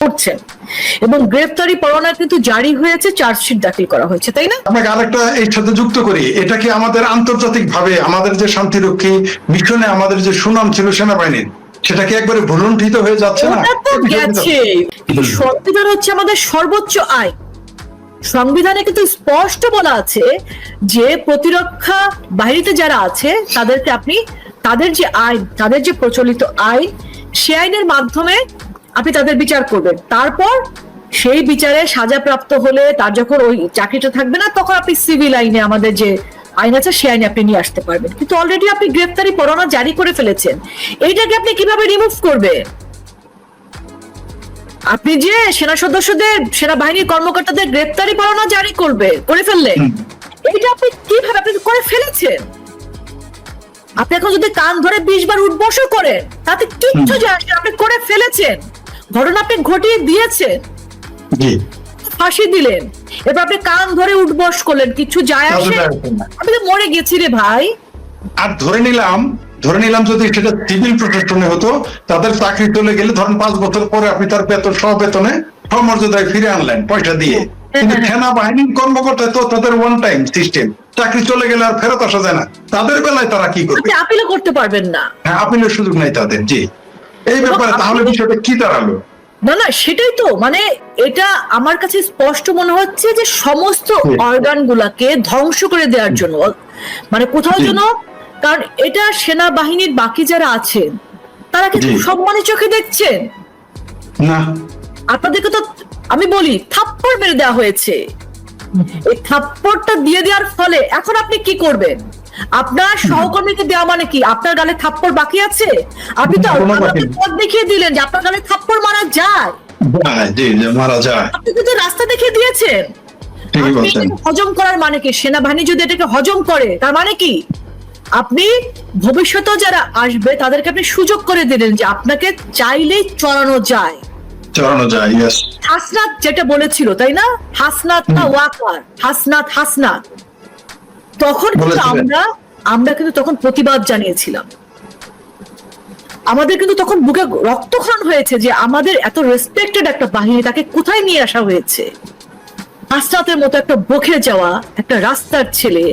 করছেন এবং গ্রেফতারি পরোয়ানা কিন্তু জারি হয়েছে, চার্জশিট দাখিল করা হয়েছে, তাই না? আপনাকে আরেকটা এর সাথে যুক্ত করি, এটা কি আমাদের আন্তর্জাতিক ভাবে আমাদের যে শান্তিরক্ষী মিশনে আমাদের যে সুনাম ছিল সেনাবাহিনীর, সেটা কি একবারে ভুলুণ্ঠিত হয়ে যাচ্ছে না? ওটা তো গেছে, কিন্তু সংবিধান হচ্ছে আমাদের সর্বোচ্চ আইন। সংবিধানে কিন্তু স্পষ্ট বলা আছে যে প্রতিরক্ষা বাহিনীতে যারা আছে তাদেরকে আপনি তাদের যে আইন, তাদের যে প্রচলিত আইন, সে আইনের মাধ্যমে আপনি তাদের বিচার করবেন। তারপর সেই বিচারে সাজাপ্রাপ্ত হলে তার যখন ওই চাকরিটা থাকবে না, তখন আপনি সিভিল আইনে আমাদের যে আইন আছে সে আইনে আপনি নিয়ে আসতে পারবেন। কিন্তু অলরেডি আপনি গ্রেফতারি পরোয়ানা জারি করে ফেলেছেন, এইটাকে আপনি কিভাবে রিমুভ করবেন? আপনি যে সেনা সদস্যদের, সেনাবাহিনীর কর্মকর্তাদের গ্রেফতারি পরোয়ানা জারি করে ফেললেন, এইটা আপনি কিভাবে আপনি করে ফেলেছেন? আপনি এখন যদি কান ধরে 20 বার উঠবসও করেন তাতে কিচ্ছু যায় আসে না, আপনি করে ফেলেছেন, ঘটনা আপনি ঘটিয়ে দিয়েছেন, ফাঁসি দিলেন, এবার আপনি কান ধরে উঠবস করলেন, কিছু যায় আসে না, আমি তো মরে গেছি রে ভাই। আর ধরে নিলাম যদি সেটা সিভিল প্রশাসনে হতো, তাদের চাকরি চলে গেলে ধরেন 5 বছর পরে আপনি তার বেতন সবেতনে সমর্যাদায় ফিরে আনলেন পয়সা দিয়ে, কিন্তু সেনাবাহিনীর কর্মকর্তা তো তাদের ওয়ান টাইম সিস্টেম, চাকরি চলে গেলে আর ফেরত আসা যায় না, তাদের বেলায় তারা কি করবে? আপিলও করতে পারবেন না। হ্যাঁ, আপিলের সুযোগ নাই তাদের। জি, এই ব্যাপারে তাহলে বিষয়টা কি দাঁড়ালো? না না, সেটাই তো, মানে এটা আমার কাছে স্পষ্ট মনে হচ্ছে যে সমস্ত অর্গান গুলাকে ধ্বংস করে দেওয়ার জন্য, মানে কোথাও যেন, কারণ এটা সেনাবাহিনীর বাকি যারা আছেন তারা কিন্তু সম্মানের চোখে দেখছেন না। আপনাদেরকে তো আমি বলি থাপ্পড় মেরে দেওয়া হয়েছে, এই থাপ্পড়টা দিয়ে দেওয়ার ফলে এখন আপনি কি করবেন? আপনার সহকর্মীকে দেওয়া মানে কি আপনার গালে থাপ্পড় বাকি আছে? আপনি তো পথ দেখিয়ে দিলেন যে আপনার গালে থাপ্পড় মারা যায়, মারা যায়, আপনি কিন্তু রাস্তা দেখিয়ে দিয়েছেন। হজম করার মানে কি? সেনাবাহিনী যদি এটাকে হজম করে তার মানে কি আপনি ভবিষ্যতেও যারা আসবে তাদেরকে আপনি সুযোগ করে দিলেন যে আপনাকে চাইলেই চড়ানো যায়। হাসনাত যেটা বলেছিল, তাই না? হাসনাত না ওয়াকার, হাসনাত তখন কিন্তু আমরা কিন্তু তখন প্রতিবাদ জানিয়েছিলাম, আমাদের কিন্তু তখন বুকে রক্তক্ষরণ হয়েছে যে আমাদের এত রেসপেক্টেড একটা বাহিনী তাকে কোথায় নিয়ে আসা হয়েছে। হাসনাতের মতো একটা বকে যাওয়া একটা রাস্তার ছেলে,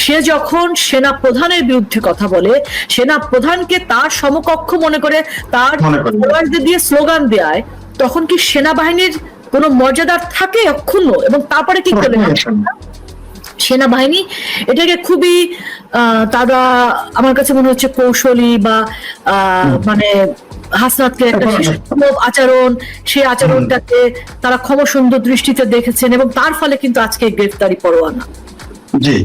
সে যখন সেনা প্রধানের বিরুদ্ধে কথা বলে, সেনা প্রধানকে তার সমকক্ষ মনে করে তার দিয়ে স্লোগান দেয়, তখন কি সেনাবাহিনীর কোনো মর্যাদার থাকে অক্ষুণ্ণ? এবং তারপরে কি করবে সেনাবাহিনী? এটাকে খুবই তারা আমার কাছে মনে হচ্ছে কৌশলী বা মানে হাসনাতকে একটা আচরণ, সেই আচরণটাকে তারা ক্ষমসুন্দর দৃষ্টিতে দেখেছেন এবং তার ফলে কিন্তু আজকে গ্রেফতারি পরোয়ানা। জি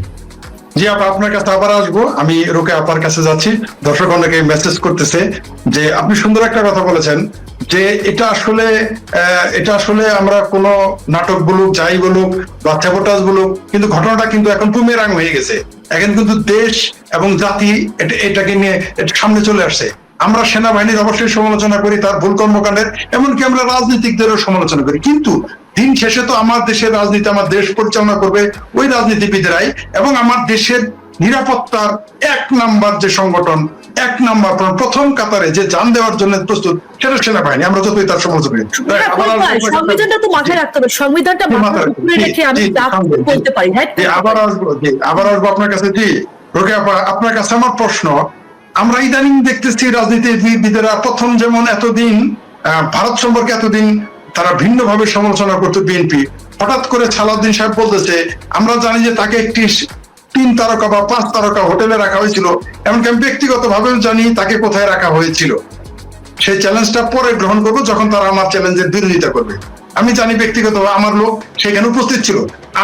জি, আপনার কাছে আবার আসবো, আমি রোকে আপার কাছে যাচ্ছি। দর্শক অনেকে মেসেজ করতেছে যে আপনি সুন্দর একটা কথা বলেছেন যে এটা আসলে আমরা কোনো নাটক বলুক, যাই বলুক, বাচ্চা পোটাস বলুক, কিন্তু ঘটনাটা কিন্তু এখন বুমেরাং হয়ে গেছে। এখন কিন্তু দেশ এবং জাতি এটাকে নিয়ে সামনে চলে আসছে। আমরা সেনাবাহিনীর অবশ্যই সমালোচনা করি তার ভুল কর্মকাণ্ডের, এমনকি আমরা রাজনীতিকদেরও সমালোচনা করি, কিন্তু দিন শেষে তো আমার দেশের রাজনীতি, আমার দেশ পরিচালনা করবে ওই রাজনীতিবিদরাই, এবং আমার দেশের নিরাপত্তার 1 নাম্বার যে সংগঠন, 1 নাম্বার প্রথম কাতারে যে জান দেওয়ার জন্য প্রস্তুত, সেটা সেনাবাহিনী। আমরা যতই তার সমালোচনা করি, সংবিধানটা তো মাথায় রাখতে হবে, সংবিধানটা মাথায় রেখে আমি বলতে পারি। হ্যাঁ, আবার আসবো আপনার কাছে। জি রোকে আপা, আপনার কাছে আমার প্রশ্ন, আমরা ইদানিং দেখতেছি রাজনীতিবিদেরা প্রথম যেমন এতদিন ভারত সম্পর্কে এতদিন তারা ভিন্নভাবে সমালোচনা করতো বিএনপি, হঠাৎ করে সালাউদ্দিন সাহেব বলতেছে আমরা জানি যে তাকে একটি 3 তারকা বা 5 তারকা হোটেলে রাখা হয়েছিল, এমনকি আমি ব্যক্তিগতভাবেও জানি তাকে কোথায় রাখা হয়েছিল। সেই চ্যালেঞ্জটা পরে গ্রহণ করবো যখন তারা আমার চ্যালেঞ্জের বিরোধিতা করবে। আমি জানি ব্যক্তিগতভাবে আমার লোক সেখানে উপস্থিত ছিল,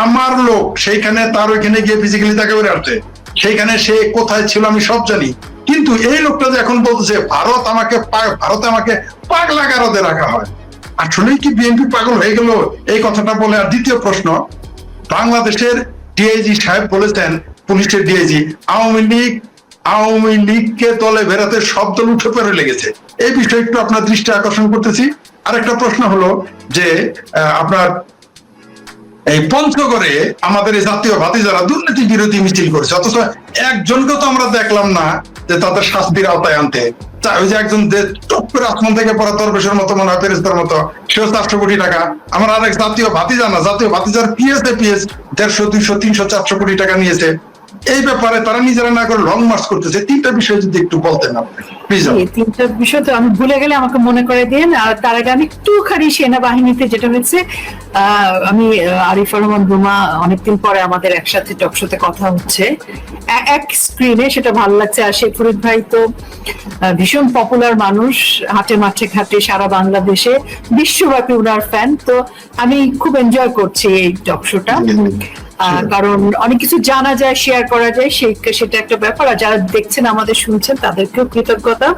আমার লোক সেইখানে তার ওইখানে গিয়ে ফিজিক্যালি তাকে বেড়ে আসছে, সেইখানে সে কোথায় ছিল আমি সব জানি। কিন্তু এই লোকটা যে এখন বলতেছে ভারতে আমাকে পাগলা গারদে রাখা হয়, আসলেই কি বিএনপি পাগল হয়ে গেল এই কথাটা বলে? আর দ্বিতীয় প্রশ্ন, বাংলাদেশের ডিআইজি সাহেব বলেছেন, পুলিশের ডিআইজি, আওয়ামী লীগকে দলে বেরাতে সব দল উঠে পড়ে লেগেছে। এই বিষয়ে একটু আপনার দৃষ্টি আকর্ষণ করতেছি। আরেকটা প্রশ্ন হলো যে আপনার এই পঞ্চগড়ে আমাদের এই জাতীয় ভাতিজারা দুর্নীতি বিরোধী মিছিল করেছে, অথচ একজনকে তো আমরা দেখলাম না যে তাদের শাস্তির আওতায় আনতে। ওই যে একজন টপ করে আসমান থেকে পড়া দরবেশের মতো মনে হয় ফেরেশতার মতো, সেও 400 কোটি টাকা। আমার আরেক জাতীয় ভাতিজার পিএস 150, 200, 300, 400 কোটি টাকা নিয়েছে। এই ব্যাপারে তারা নিজেরা না করে লং মার্চ করতেছে। তিনটা বিষয় যদি একটু বলতেন আপনি প্লিজ। তিনটা বিষয় তো আমি ভুলে গেলে আমাকে মনে করে দিন। আর তার আগে আমি একটুখানি সেনাবাহিনীতে যেটা হয়েছে, আমি আরিফা রহমান রুমা অনেকদিন পরে আমাদের একসাথে টকশোতে কথা হচ্ছে এক স্ক্রিনে, সেটা ভালো লাগছে। আর শেখ ফরিদ ভাই তো ভীষণ পপুলার মানুষ, হাটে মাঠে ঘাটে সারা বাংলাদেশে, বিশ্বব্যাপী উনার ফ্যান। তো আমি খুব এনজয় করছি এই টকশোটা, কারণ অনেক কিছু জানা যায়, শেয়ার করা যায়, সেটা একটা ব্যাপার। আর যারা দেখছেন আমাদের শুনছেন তাদেরকেও কৃতজ্ঞতা।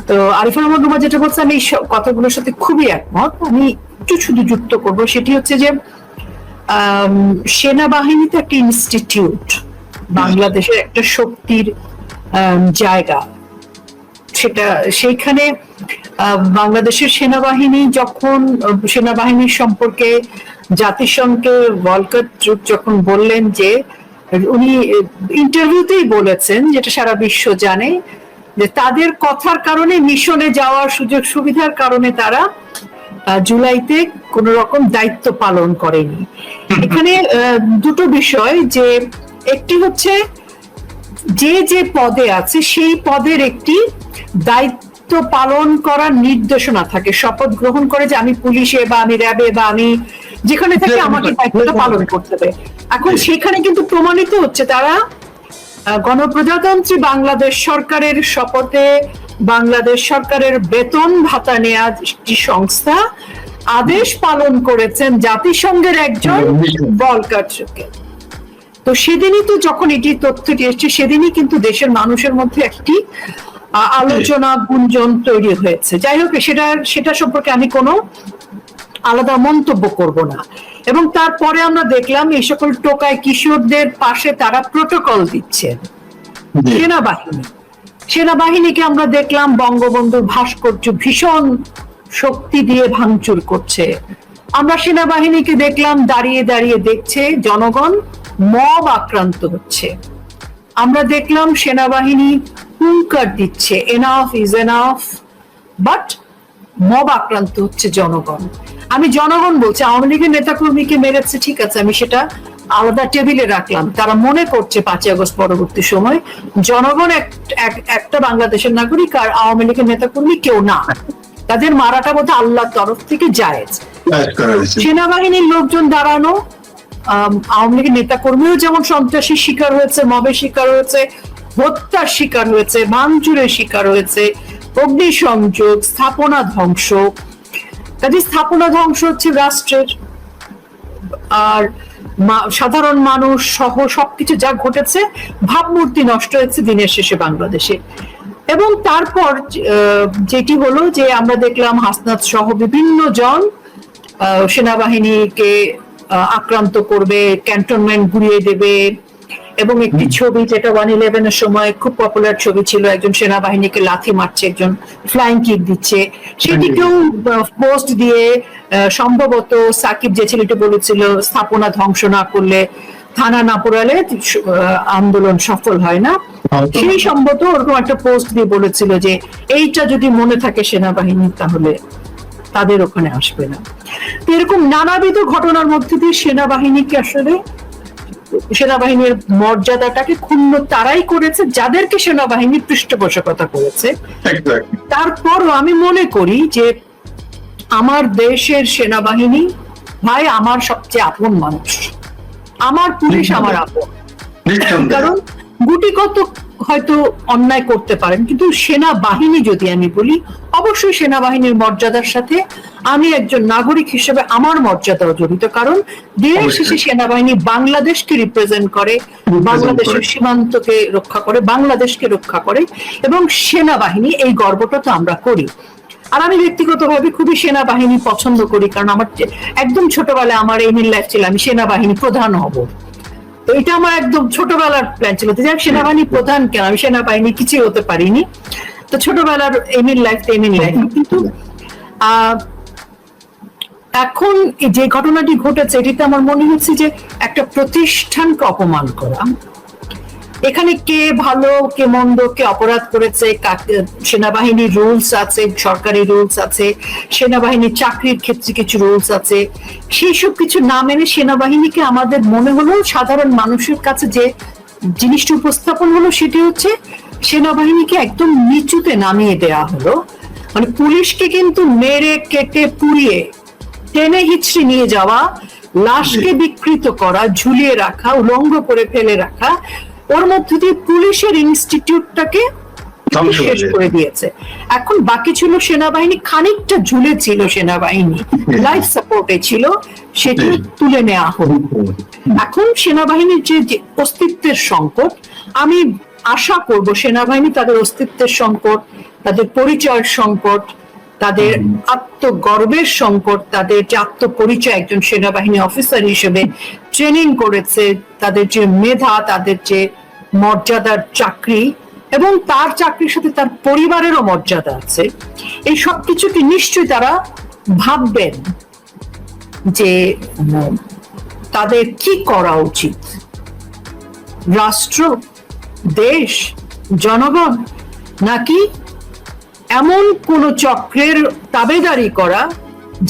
তো আরিফুর রহমান রুমা যেটা বলছে, আমি এই কথাগুলোর সাথে খুবই একমত। আমি একটু শুধু যুক্ত করবো, সেটি হচ্ছে যে সেনাবাহিনীতে একটা ইনস্টিটিউট, বাংলাদেশের একটা শক্তির জায়গা, সেটা সেইখানে বাংলাদেশের সেনাবাহিনী সেনাবাহিনীর সম্পর্কে জাতিসংঘে ভলকার যখন বললেন, যে উনি ইন্টারভিউতেই বলেছেন, যেটা সারা বিশ্ব জানে, যে তাদের কথার কারণে মিশনে যাওয়ার সুযোগ সুবিধার কারণে তারা জুলাইতে কোন রকম দায়িত্ব পালন করেনি। এখানে দুটো বিষয়, যে একটি হচ্ছে যে পদে আছে সেই পদের একটি দায়িত্ব পালন করার নির্দেশনা থাকে, শপথ গ্রহণ করে যে আমি পুলিশে বা আমি র্যাবে বা আমি যেখানে থেকে আমাকে দায়িত্বটা পালন করতে হবে। এখন সেখানে কিন্তু প্রমাণিত হচ্ছে তারা গণপ্রজাতন্ত্রী বাংলাদেশ সরকারের শপথে বাংলাদেশ সরকারের বেতন ভাতা নেওয়া একটি সংস্থা আদেশ পালন করেছেন জাতিসংঘের একজন ভলকারকে। তো সেদিনই তো যখন এটি তথ্যটি এসছে, সেদিনই কিন্তু দেশের মানুষের মধ্যে একটি আলোচনা গুঞ্জন তৈরি হয়েছে। যাই হোক, সেটা সম্পর্কে আমি কোনো আলাদা মন্তব্য করব না। এবং তারপরে আমরা দেখলাম এই সকল টোকাই কিশোরদের পাশে তারা প্রোটোকল দিচ্ছেন। সেনাবাহিনীকে আমরা দেখলাম বঙ্গবন্ধুর ভাস্কর্য ভীষণ শক্তি দিয়ে ভাঙচুর করছে। আমরা সেনাবাহিনীকে দেখলাম দাঁড়িয়ে দাঁড়িয়ে দেখছে জনগণ মব আক্রান্ত হচ্ছে। আমরা দেখলাম সেনাবাহিনী হুঙ্কার দিচ্ছে, enough is enough, but mob আক্রান্ত হচ্ছে জনগণ। আমি জনগণ বলছি, আওয়ামী লীগের নেতাকর্মীকে মেরেছে, ঠিক আছে, আমি সেটা আলাদা টেবিলে রাখলাম। তারা মনে করছে 5ই আগস্ট পরবর্তী সময় জনগণ একটা বাংলাদেশের নাগরিক, আর আওয়ামী লীগের নেতাকর্মী কেউ না। তাদের মারাটা বোধহয় আল্লাহর তরফ থেকে জায়েজ। সেনাবাহিনীর লোকজন দাঁড়ানো, আওয়ামী লীগের নেতাকর্মীও যেমন সন্ত্রাসীর শিকার হয়েছে, মবের শিকার হয়েছে, হত্যার শিকার হয়েছে, ভাঙচুরের শিকার হয়েছে, অগ্নিসংযোগ, স্থাপনা ধ্বংস। কাজে স্থাপনা ধ্বংস হচ্ছে রাষ্ট্রের, আর সাধারণ মানুষ সহ সবকিছু যা ঘটেছে, ভাবমূর্তি নষ্ট হয়েছে দিনের শেষে বাংলাদেশে। এবং তারপর যেটি হলো যে আমরা দেখলাম হাসনাত সহ বিভিন্ন জন সেনাবাহিনীকে আক্রান্ত করবে, ক্যান্টনমেন্ট ঘুরিয়ে দেবে। এবং একটি ছবি যেটা 1/11 সময় খুব পপুলার ছবি ছিল, একজন সেনাবাহিনীকে লাথি মারছে, একজন ফ্লাইং কিক দিচ্ছে, সেটিকেও পোস্ট দিয়ে সম্ভবত সাকিব যে ছেলেটি বলেছিল স্থাপনা ধ্বংস না করলে, থানা না পোড়ালে আন্দোলন সফল হয় না, সেই সম্ভবত ওরকম একটা পোস্ট দিয়ে বলেছিল যে এইটা যদি মনে থাকে সেনাবাহিনী তাহলে তাদের ওখানে আসবে না। তো এরকম নানাবিধ ঘটনার মধ্যে দিয়ে সেনাবাহিনীর মর্যাদাটাকে ক্ষুণ্ণ তারাই করেছে যাদেরকে সেনাবাহিনী পৃষ্ঠপোষকতা করেছে। তারপরও আমি মনে করি যে আমার দেশের সেনাবাহিনী ভাই আমার সবচেয়ে আপন মানুষ, আমার পুলিশ আমার আপন। কারণ গুটিকত হয়তো অন্যায় করতে পারেন, কিন্তু সেনাবাহিনী যদি আমি বলি, অবশ্যই সেনাবাহিনীর মর্যাদার সাথে আমি একজন নাগরিক হিসেবে আমার মর্যাদাও জড়িত। কারণ দিনের শেষে সেনাবাহিনী বাংলাদেশকে রিপ্রেজেন্ট করে, বাংলাদেশের সীমান্তকে রক্ষা করে, বাংলাদেশকে রক্ষা করে, এবং সেনাবাহিনী এই গর্বটা তো আমরা করি। আর আমি ব্যক্তিগতভাবে খুবই সেনাবাহিনী পছন্দ করি, কারণ আমার একদম ছোটবেলায় আমার এইম ইন লাইফ ছিল আমি সেনাবাহিনী প্রধান হব। তো এটা আমার একদম ছোটবেলার প্ল্যান ছিল, যে সেনাবাহিনী প্রধান কেন, আমি সেনাবাহিনী কিছুই হতে পারিনি। তো ছোটবেলার এইম ইন লাইফ। কিন্তু এখন যে ঘটনাটি ঘটেছে, এটিতে আমার মনে হচ্ছে যে একটা প্রতিষ্ঠানকে অপমান করা, এখানে কে ভালো কে মন্দ, কে অপরাধ করেছে, সেনাবাহিনীর রুলস আছে, সরকারি রুলস আছে, সেনাবাহিনীর চাকরির ক্ষেত্রে কিছু রুলস আছে, সেই সব কিছু না মেনে সেনাবাহিনীকে আমাদের মনে হলো সাধারণ মানুষের কাছে যে জিনিসটা উপস্থাপন হলো সেটি হচ্ছে সেনাবাহিনীকে একদম নিচুতে নামিয়ে দেওয়া হলো। মানে পুলিশকে কিন্তু মেরে কেটে পুড়িয়ে টেনে হিচড়ে নিয়ে যাওয়া, লাশকে বিকৃত করা, ঝুলিয়ে রাখা, উলঙ্গ করে ফেলে রাখা, ওর মধ্যে দিয়ে পুলিশের ইনস্টিটিউটটাকে শেষ করে দিয়েছে। এখন বাকি ছিল সেনাবাহিনী, খানিকটা ঝুলে ছিল সেনাবাহিনী, লাইফ সাপোর্টে ছিল, সেটি তুলে নেওয়া হলো। এখন সেনাবাহিনীর যে অস্তিত্বের সংকট, আমি আশা করব সেনাবাহিনী তাদের অস্তিত্বের সংকট, তাদের পরিচয়ের সংকট, তাদের আত্মগর্বের সংকট, তাদের যে আত্মপরিচয় একজন সেনাবাহিনী অফিসার হিসেবে ট্রেনিং করেছে, তাদের যে মেধা, তাদের যে মর্যাদার চাকরি এবং তার চাকরির সাথে তার পরিবারেরও মর্যাদা আছে, এই সবকিছুকে নিশ্চয়ই তারা ভাববেন যে তাদের কি করা উচিত। রাষ্ট্র, দেশ, জনগণ, নাকি এমন কোন চক্রের তাবেদারি করা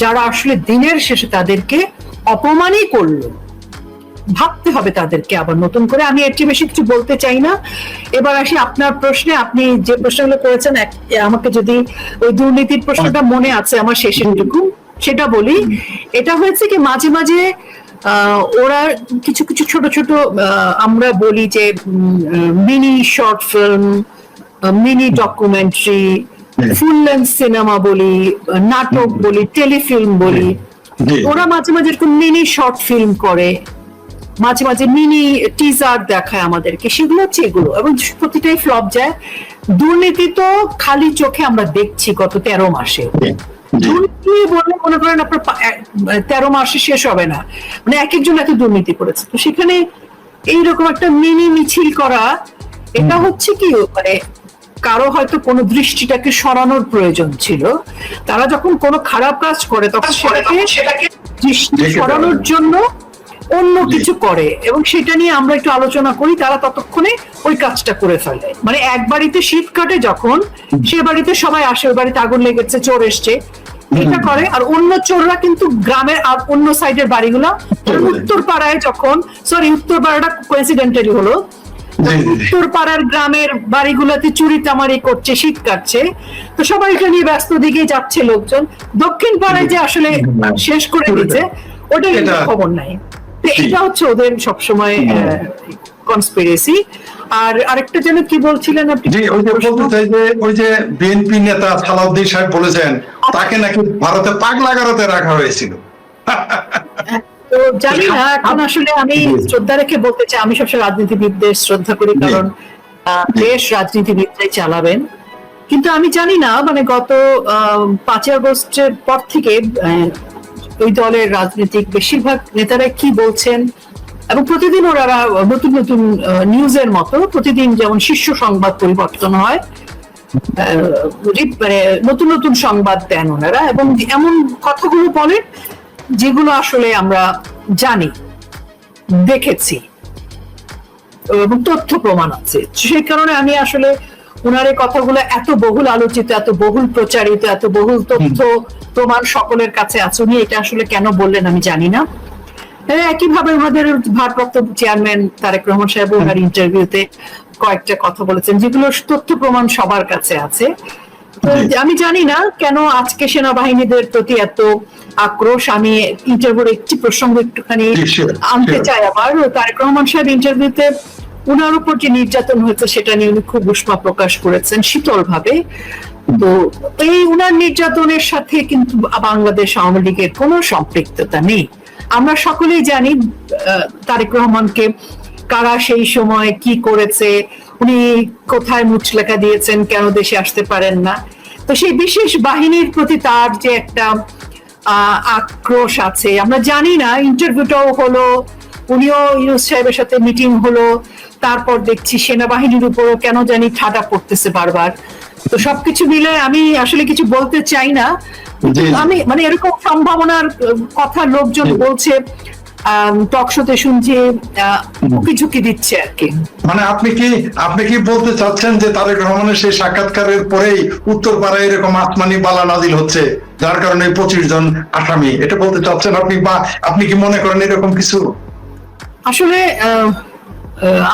যারা আসলে দিনের শেষে তাদেরকে অপমানই করলো। ভাবতে হবে তাদেরকে আবার নতুন করে। আমি এর চেয়ে বেশি কিছু বলতে চাই না। এবার আসি আপনার প্রশ্নে। আপনি যে প্রশ্নগুলো করেছেন, আমাকে যদি ওই দুর্নীতির প্রশ্নটা মনে আছে আমার শেষের টুকু, সেটা বলি। এটা হয়েছে কি মাঝে মাঝে ওরা কিছু কিছু ছোট ছোট আমরা বলি যে mini short film, mini documentary, full length cinema বলি, নাটক বলি, টেলিফিল্ম বলি, ওরা মাঝে মাঝে এরকম মিনি শর্ট ফিল্ম করে, মাঝে মাঝে মিনি টিজার দেখায় আমাদেরকে, সেগুলো হচ্ছে এগুলো, এবং প্রতিটাই ফ্লপ যায়। দুর্নীতি তো খালি চোখে আমরা দেখছি গত 13 মাসে। দুর্নীতি বললে মনে করেন আপনার 13 মাসে শেষ হবে না, মানে এক একজন এত দুর্নীতি করেছে। তো সেখানে এইরকম একটা মিনি মিছিল করা, এটা হচ্ছে কি মানে কারো হয়তো কোনো দৃষ্টিটাকে সরানোর প্রয়োজন ছিল। তারা যখন কোনো খারাপ কাজ করে তখন সেটাকে দৃষ্টি সরানোর জন্য অন্য কিছু করে, এবং সেটা নিয়ে আমরা একটু আলোচনা করি, তারা ততক্ষণে ওই কাজটা করে ফেলে। মানে এক বাড়িতে শীত কাটে যখন, সে বাড়িতে সবাই আসে, ওই বাড়িতে আগুন লেগেছে, চোর এসছে, এটা করে। আর অন্য চোররা কিন্তু গ্রামের আর অন্য সাইডের বাড়িগুলো, উত্তর পাড়ায় যখন, সরি উত্তর পাড়াটা কোইন্সিডেন্টালি হলো, উত্তর পাড়ার গ্রামের বাড়িগুলোতে চুরি চামারি করছে, শীত কাটছে, তো সবাই এটা নিয়ে ব্যস্ত দিকে যাচ্ছে লোকজন। দক্ষিণ পাড়ায় যে আসলে শেষ করে দিচ্ছে ওটা কিন্তু খবর নাই। এটা হচ্ছে ওদের সবসময় কনস্পিরেসি। আর আরেকটা যেন কি বলছিলেন আপনি? ওই যে বলতে চাই যে ওই যে বিএনপি নেতা সালাউদ্দিন সাহেব বলেছেন তাকে নাকি ভারতে পাগলাগারদে রাখা হয়েছিল। তো জানি না, এখন আসলে আমি শ্রদ্ধা রেখে বলতে চাই, আমি সবসময় রাজনীতিবিদদের শ্রদ্ধা করি, কারণ দেশ রাজনীতিবিদরাই চালাবেন। কিন্তু আমি জানি না, মানে গত 5 আগস্টের পর থেকে ওই দলের রাজনৈতিক বেশিরভাগ নেতারা কি বলছেন, এবং প্রতিদিন ওরা নতুন নতুন নিউজের মতো প্রতিদিন যেমন শীর্ষ সংবাদ পরিবর্তন হয়, মানে নতুন নতুন সংবাদ দেন ওনারা, এবং এমন কথাগুলো বলেন যেগুলো আসলে আমরা জানি, দেখেছি এবং তথ্য প্রমাণ আছে। সেই কারণে আমি আসলে ওনার এই কথাগুলো এত বহুল আলোচিত, এত বহুল প্রচারিত, এত বহুল তথ্য প্রমাণ সকলের কাছে আছে, উনি এটা আসলে কেন বললেন আমি জানি না। একইভাবে ওনাদের ভারপ্রাপ্ত চেয়ারম্যান তারেক রহমান সাহেব ওনার ইন্টারভিউতে কয়েকটা কথা বলেছেন যেগুলো তথ্য প্রমাণ সবার কাছে আছে। তো আমি জানি না কেন আজকে সেনাবাহিনীদের প্রতি এত আক্রোশ। আমি ইন্টারভিউর একটি প্রসঙ্গ একটুখানি আনতে চাই আবার। তারেক রহমান সাহেব ইন্টারভিউতে উনার উপর যে নির্যাতন হয়েছে সেটা নিয়ে উনি খুব উষ্মা প্রকাশ করেছেন শীতল ভাবে। তো এই উনার নির্যাতনের সাথে কিন্তু বাংলাদেশ আওয়ামী লীগের কোনো সম্পৃক্ততা নেই। আমরা সকলেই জানি তারেক রহমানকে কারা সেই সময় কি করেছে, উনি কোথায় মুচলেখা দিয়েছেন, কেন দেশে আসতে পারেন না। তো সেই বিশেষ বাহিনীর প্রতি তার যে একটা আক্রোশ আছে, আমরা জানি না। ইন্টারভিউটাও হলো, উনিও ইউনূস সাহেবের সাথে মিটিং হলো, তারপর দেখছি সেনাবাহিনীর উপরও কেন জানি ঠাডা পড়তেছে বারবার। তো সবকিছু মিলে আমি আসলে কিছু বলতে চাই না। আমি মানে এরকম সম্ভাবনার কথা লোকজন বলছে, টক শোতে শুনছি উকি ঝুঁকি দিচ্ছে আর কি। মানে আপনি কি বলতে চাচ্ছেন যে তারেক রহমানের সেই সাক্ষাৎকারের পরেই উত্তরপাড়ায় এরকম আসমানি বালা নাজিল হচ্ছে, যার কারণে 25 জন আসামি, এটা বলতে চাচ্ছেন আপনি, বা আপনি কি মনে করেন এরকম কিছু? আসলে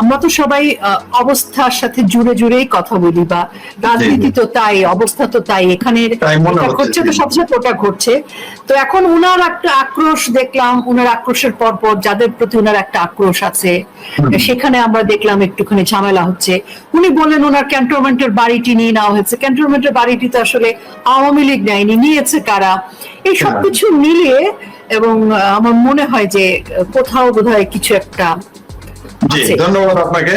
আমরা তো সবাই অবস্থার সাথে জুড়েই কথা বলি, বা রাজনীতি তো তাই, অবস্থা তো তাই, এখানে ঘটছে তো সাথে সাথে ওটা ঘটছে। তো এখন উনার একটা আক্রোশ দেখলাম, উনার আক্রোশের পর যাদের প্রতি উনার একটা আক্রোশ আছে, সেখানে আমরা দেখলাম একটুখানি ঝামেলা হচ্ছে। উনি বললেন ওনার ক্যান্টনমেন্টের বাড়িটি নিয়ে নেওয়া হয়েছে। ক্যান্টনমেন্টের বাড়িটি তো আসলে আওয়ামী লীগ নেয়নি, নিয়েছে কারা? এই সবকিছু মিলিয়ে এবং আমার মনে হয় যে কোথাও বোধহয় কিছু একটা। জি, ধন্যবাদ আপনাকে।